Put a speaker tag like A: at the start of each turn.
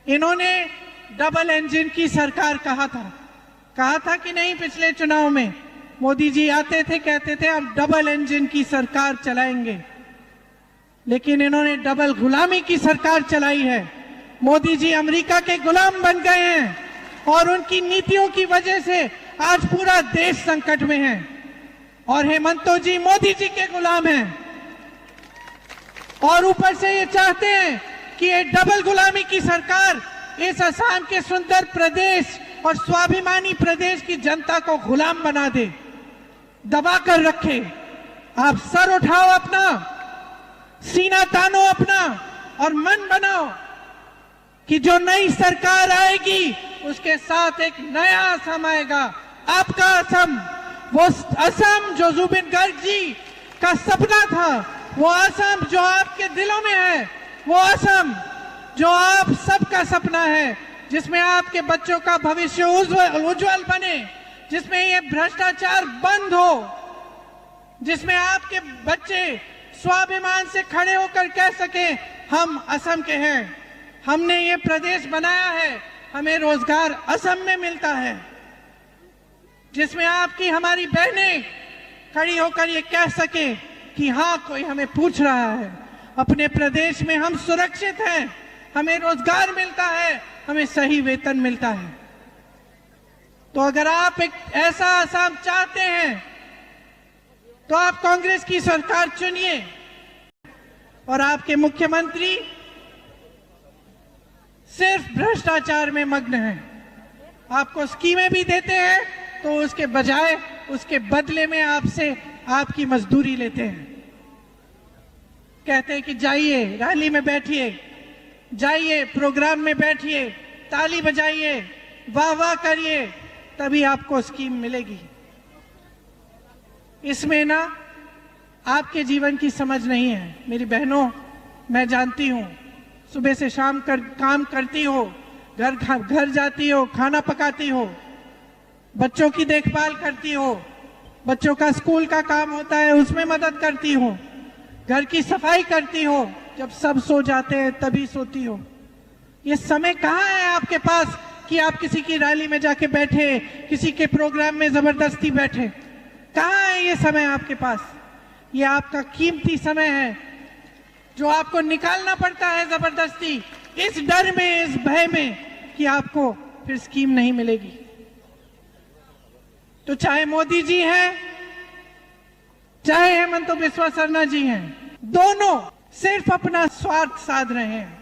A: इन्होंने double engine की सरकार कहा था कि नहीं? पिछले चुनाव में मोदी जी आते थे, कहते थे अब डबल इंजन की सरकार चलाएंगे, लेकिन इन्होंने डबल गुलामी की सरकार चलाई है। मोदी जी अमेरिका के गुलाम बन गए हैं और उनकी नीतियों की वजह से आज पूरा देश संकट में है। और हेमंतो जी मोदी जी के गुलाम हैं और ऊपर से ये चाहते हैं कि ये डबल गुलामी की सरकार इस असम के सुंदर प्रदेश और स्वाभिमानी प्रदेश की जनता को गुलाम बना दे, दबा कर रखे। आप सर उठाओ अपना, सीना तानो अपना और मन बनाओ कि जो नई सरकार आएगी उसके साथ एक नया असम आएगा, आपका असम, वो असम जो जुबिन गर्ग जी का सपना था, वो असम जो आपके दिलों में है, वो असम जो आप सबका सपना है, जिसमें आपके बच्चों का भविष्य उज्जवल बने, जिसमें ये भ्रष्टाचार बंद हो, जिसमें आपके बच्चे स्वाभिमान से खड़े होकर कह सके हम असम के हैं, हमने ये प्रदेश बनाया है, हमें रोजगार असम में मिलता है, जिसमें आपकी हमारी बहनें खड़ी होकर ये कह सके कि हाँ कोई हमें पूछ रहा है, अपने प्रदेश में हम सुरक्षित हैं, हमें रोजगार मिलता है, हमें सही वेतन मिलता है। तो अगर आप एक ऐसा असम चाहते हैं तो आप कांग्रेस की सरकार चुनिए। और आपके मुख्यमंत्री सिर्फ भ्रष्टाचार में मग्न हैं, आपको स्कीमें भी देते हैं तो उसके बजाय उसके बदले में आपसे आपकी मजदूरी लेते हैं। कहते हैं कि जाइए रैली में बैठिए, जाइए प्रोग्राम में बैठिए, ताली बजाइए, वाह वाह करिए, तभी आपको स्कीम मिलेगी। इसमें ना आपके जीवन की समझ नहीं है। मेरी बहनों, मैं जानती हूँ, सुबह से शाम काम करती हो, घर जाती हो, खाना पकाती हो, बच्चों की देखभाल करती हो, बच्चों का स्कूल का काम होता है उसमें मदद करती हो, घर की सफाई करती हो, जब सब सो जाते हैं तभी सोती हो। ये समय कहाँ है आपके पास कि आप किसी की रैली में जाके बैठे, किसी के प्रोग्राम में जबरदस्ती बैठे? कहाँ है ये समय आपके पास? ये आपका कीमती समय है जो आपको निकालना पड़ता है जबरदस्ती, इस डर में, इस भय में कि आपको फिर स्कीम नहीं मिलेगी। तो चाहे मोदी जी हैं, चाहे हेमंत बिस्वा शर्मा जी हैं, दोनों सिर्फ अपना स्वार्थ साध रहे हैं।